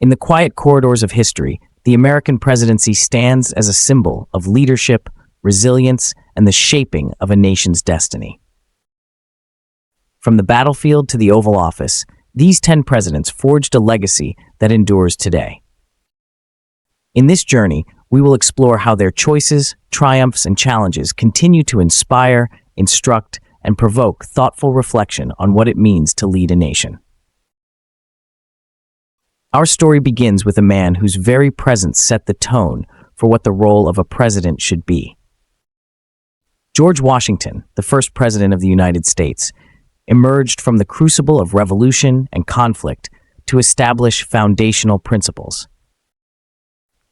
In the quiet corridors of history, the American presidency stands as a symbol of leadership, resilience, and the shaping of a nation's destiny. From the battlefield to the Oval Office, these 10 presidents forged a legacy that endures today. In this journey, we will explore how their choices, triumphs, and challenges continue to inspire, instruct, and provoke thoughtful reflection on what it means to lead a nation. Our story begins with a man whose very presence set the tone for what the role of a president should be. George Washington, the first president of the United States, emerged from the crucible of revolution and conflict to establish foundational principles.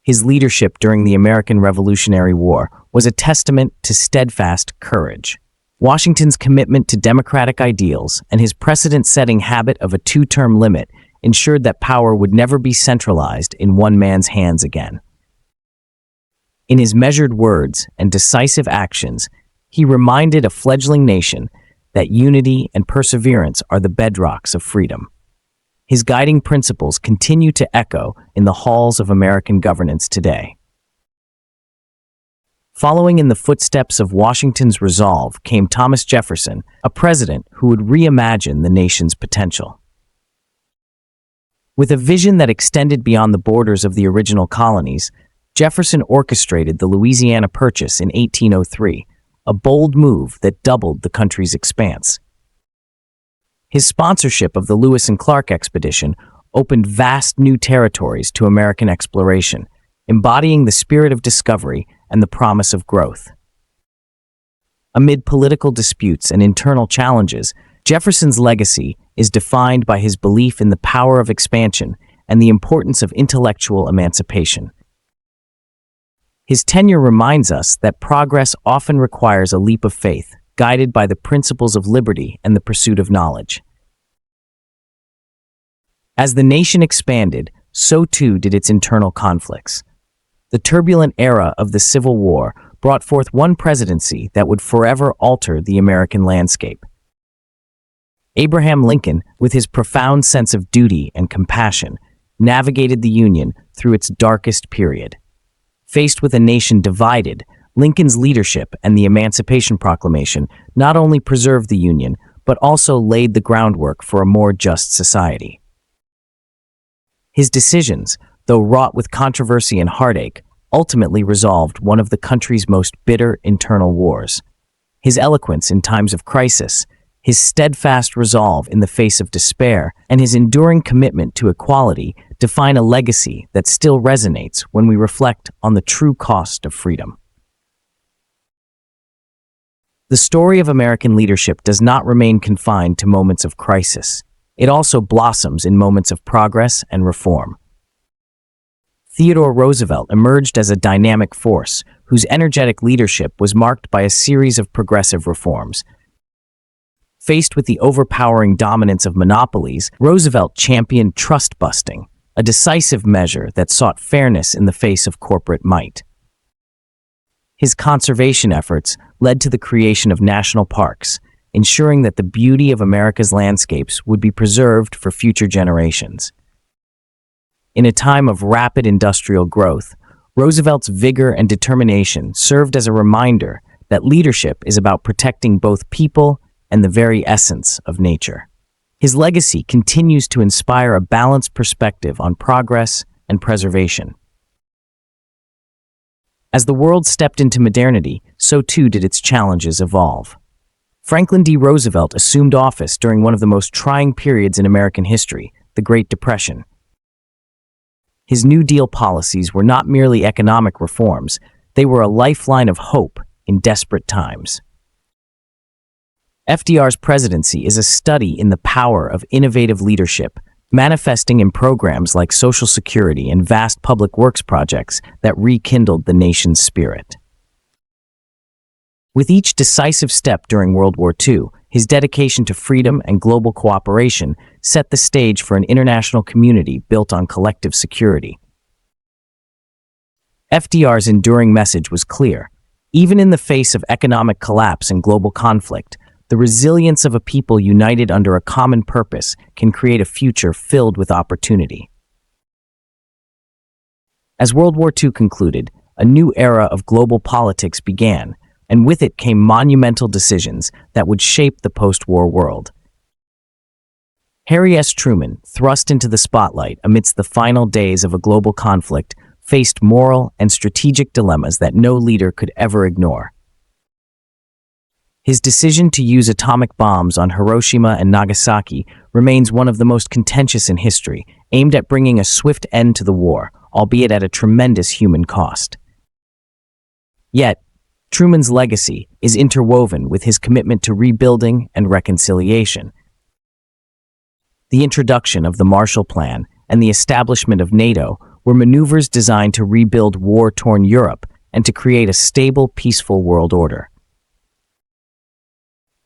His leadership during the American Revolutionary War was a testament to steadfast courage. Washington's commitment to democratic ideals and his precedent-setting habit of a two-term limit ensured that power would never be centralized in one man's hands again. In his measured words and decisive actions, he reminded a fledgling nation that unity and perseverance are the bedrocks of freedom. His guiding principles continue to echo in the halls of American governance today. Following in the footsteps of Washington's resolve came Thomas Jefferson, a president who would reimagine the nation's potential. With a vision that extended beyond the borders of the original colonies, Jefferson orchestrated the Louisiana Purchase in 1803, a bold move that doubled the country's expanse. His sponsorship of the Lewis and Clark expedition opened vast new territories to American exploration, embodying the spirit of discovery and the promise of growth. Amid political disputes and internal challenges, Jefferson's legacy is defined by his belief in the power of expansion and the importance of intellectual emancipation. His tenure reminds us that progress often requires a leap of faith, guided by the principles of liberty and the pursuit of knowledge. As the nation expanded, so too did its internal conflicts. The turbulent era of the Civil War brought forth one presidency that would forever alter the American landscape. Abraham Lincoln, with his profound sense of duty and compassion, navigated the Union through its darkest period. Faced with a nation divided, Lincoln's leadership and the Emancipation Proclamation not only preserved the Union, but also laid the groundwork for a more just society. His decisions, though wrought with controversy and heartache, ultimately resolved one of the country's most bitter internal wars. His eloquence in times of crisis, his steadfast resolve in the face of despair, and his enduring commitment to equality define a legacy that still resonates when we reflect on the true cost of freedom. The story of American leadership does not remain confined to moments of crisis. It also blossoms in moments of progress and reform. Theodore Roosevelt emerged as a dynamic force whose energetic leadership was marked by a series of progressive reforms. Faced with the overpowering dominance of monopolies, Roosevelt championed trust-busting, a decisive measure that sought fairness in the face of corporate might. His conservation efforts led to the creation of national parks, ensuring that the beauty of America's landscapes would be preserved for future generations. In a time of rapid industrial growth, Roosevelt's vigor and determination served as a reminder that leadership is about protecting both people and the very essence of nature. His legacy continues to inspire a balanced perspective on progress and preservation. As the world stepped into modernity, so too did its challenges evolve. Franklin D. Roosevelt assumed office during one of the most trying periods in American history, the Great Depression. His New Deal policies were not merely economic reforms, they were a lifeline of hope in desperate times. FDR's presidency is a study in the power of innovative leadership, manifesting in programs like Social Security and vast public works projects that rekindled the nation's spirit. With each decisive step during World War II, his dedication to freedom and global cooperation set the stage for an international community built on collective security. FDR's enduring message was clear. Even in the face of economic collapse and global conflict, the resilience of a people united under a common purpose can create a future filled with opportunity. As World War II concluded, a new era of global politics began, and with it came monumental decisions that would shape the post-war world. Harry S. Truman, thrust into the spotlight amidst the final days of a global conflict, faced moral and strategic dilemmas that no leader could ever ignore. His decision to use atomic bombs on Hiroshima and Nagasaki remains one of the most contentious in history, aimed at bringing a swift end to the war, albeit at a tremendous human cost. Yet, Truman's legacy is interwoven with his commitment to rebuilding and reconciliation. The introduction of the Marshall Plan and the establishment of NATO were maneuvers designed to rebuild war-torn Europe and to create a stable, peaceful world order.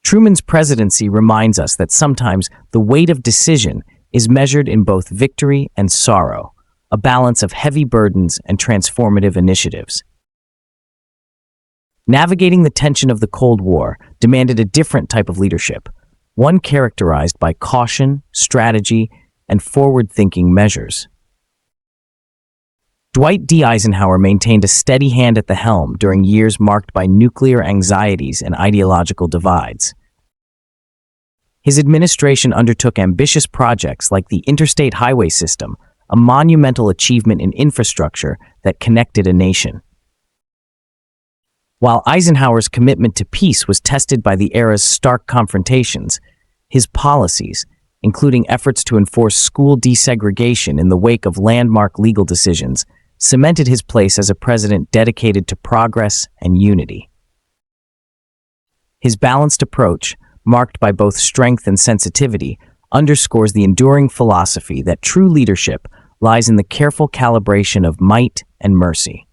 Truman's presidency reminds us that sometimes the weight of decision is measured in both victory and sorrow, a balance of heavy burdens and transformative initiatives. Navigating the tension of the Cold War demanded a different type of leadership, one characterized by caution, strategy, and forward-thinking measures. Dwight D. Eisenhower maintained a steady hand at the helm during years marked by nuclear anxieties and ideological divides. His administration undertook ambitious projects like the Interstate Highway System, a monumental achievement in infrastructure that connected a nation. While Eisenhower's commitment to peace was tested by the era's stark confrontations, his policies, including efforts to enforce school desegregation in the wake of landmark legal decisions, cemented his place as a president dedicated to progress and unity. His balanced approach, marked by both strength and sensitivity, underscores the enduring philosophy that true leadership lies in the careful calibration of might and mercy.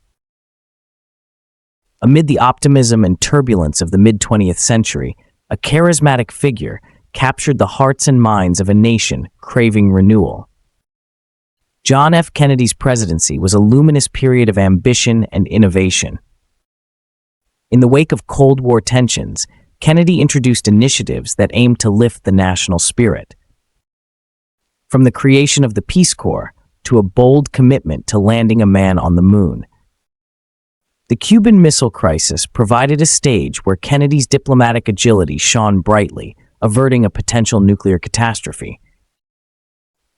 Amid the optimism and turbulence of the mid-20th century, a charismatic figure captured the hearts and minds of a nation craving renewal. John F. Kennedy's presidency was a luminous period of ambition and innovation. In the wake of Cold War tensions, Kennedy introduced initiatives that aimed to lift the national spirit. From the creation of the Peace Corps to a bold commitment to landing a man on the moon. The Cuban Missile Crisis provided a stage where Kennedy's diplomatic agility shone brightly, averting a potential nuclear catastrophe.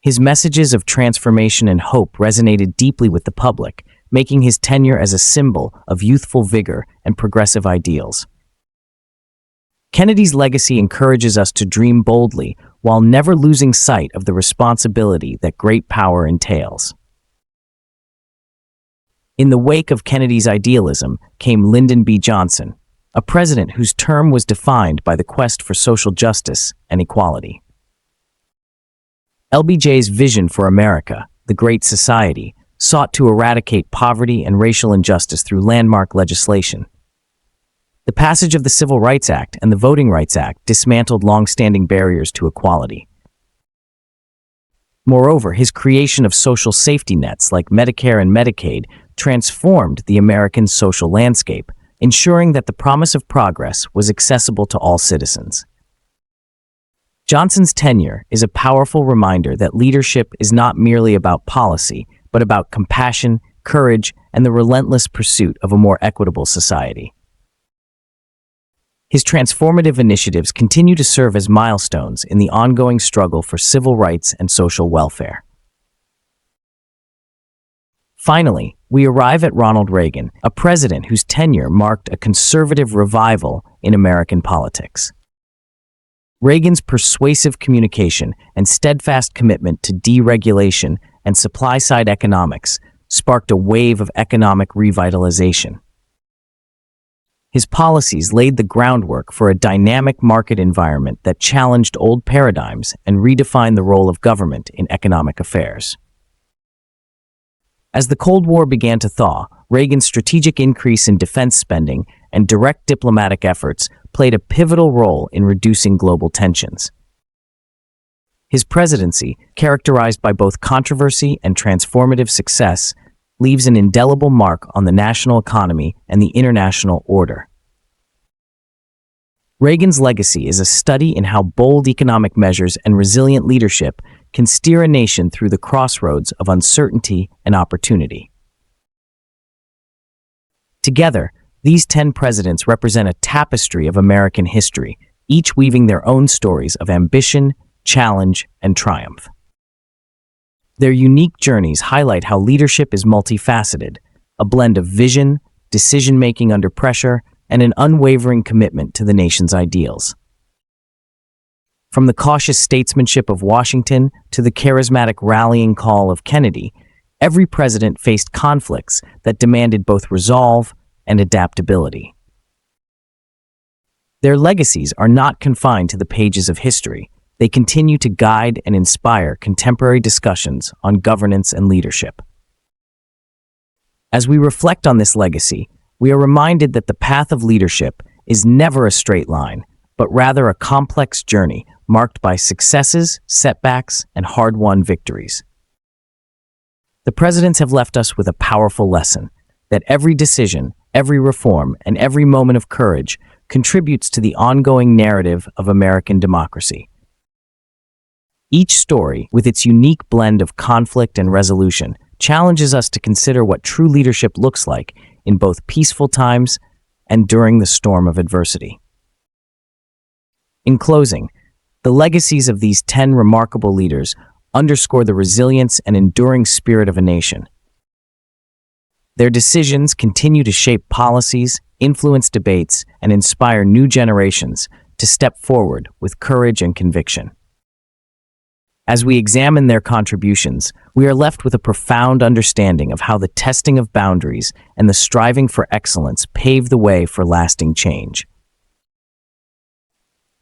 His messages of transformation and hope resonated deeply with the public, making his tenure as a symbol of youthful vigor and progressive ideals. Kennedy's legacy encourages us to dream boldly while never losing sight of the responsibility that great power entails. In the wake of Kennedy's idealism came Lyndon B. Johnson, a president whose term was defined by the quest for social justice and equality. LBJ's vision for America, the Great Society, sought to eradicate poverty and racial injustice through landmark legislation. The passage of the Civil Rights Act and the Voting Rights Act dismantled long-standing barriers to equality. Moreover, his creation of social safety nets like Medicare and Medicaid transformed the American social landscape, ensuring that the promise of progress was accessible to all citizens. Johnson's tenure is a powerful reminder that leadership is not merely about policy, but about compassion, courage, and the relentless pursuit of a more equitable society. His transformative initiatives continue to serve as milestones in the ongoing struggle for civil rights and social welfare. Finally, we arrive at Ronald Reagan, a president whose tenure marked a conservative revival in American politics. Reagan's persuasive communication and steadfast commitment to deregulation and supply-side economics sparked a wave of economic revitalization. His policies laid the groundwork for a dynamic market environment that challenged old paradigms and redefined the role of government in economic affairs. As the Cold War began to thaw, Reagan's strategic increase in defense spending and direct diplomatic efforts played a pivotal role in reducing global tensions. His presidency, characterized by both controversy and transformative success, leaves an indelible mark on the national economy and the international order. Reagan's legacy is a study in how bold economic measures and resilient leadership can steer a nation through the crossroads of uncertainty and opportunity. Together, these 10 presidents represent a tapestry of American history, each weaving their own stories of ambition, challenge, and triumph. Their unique journeys highlight how leadership is multifaceted, a blend of vision, decision-making under pressure, and an unwavering commitment to the nation's ideals. From the cautious statesmanship of Washington to the charismatic rallying call of Kennedy, every president faced conflicts that demanded both resolve and adaptability. Their legacies are not confined to the pages of history. They continue to guide and inspire contemporary discussions on governance and leadership. As we reflect on this legacy, we are reminded that the path of leadership is never a straight line, but rather a complex journey marked by successes, setbacks, and hard-won victories. The presidents have left us with a powerful lesson that every decision, every reform, and every moment of courage contributes to the ongoing narrative of American democracy. Each story, with its unique blend of conflict and resolution, challenges us to consider what true leadership looks like in both peaceful times and during the storm of adversity. In closing, the legacies of these 10 remarkable leaders underscore the resilience and enduring spirit of a nation. Their decisions continue to shape policies, influence debates, and inspire new generations to step forward with courage and conviction. As we examine their contributions, we are left with a profound understanding of how the testing of boundaries and the striving for excellence pave the way for lasting change.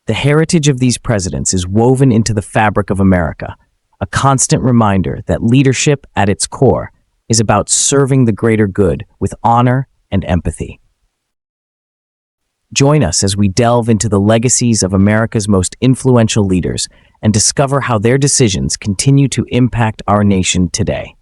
The heritage of these presidents is woven into the fabric of America, a constant reminder that leadership at its core is about serving the greater good with honor and empathy. Join us as we delve into the legacies of America's most influential leaders and discover how their decisions continue to impact our nation today.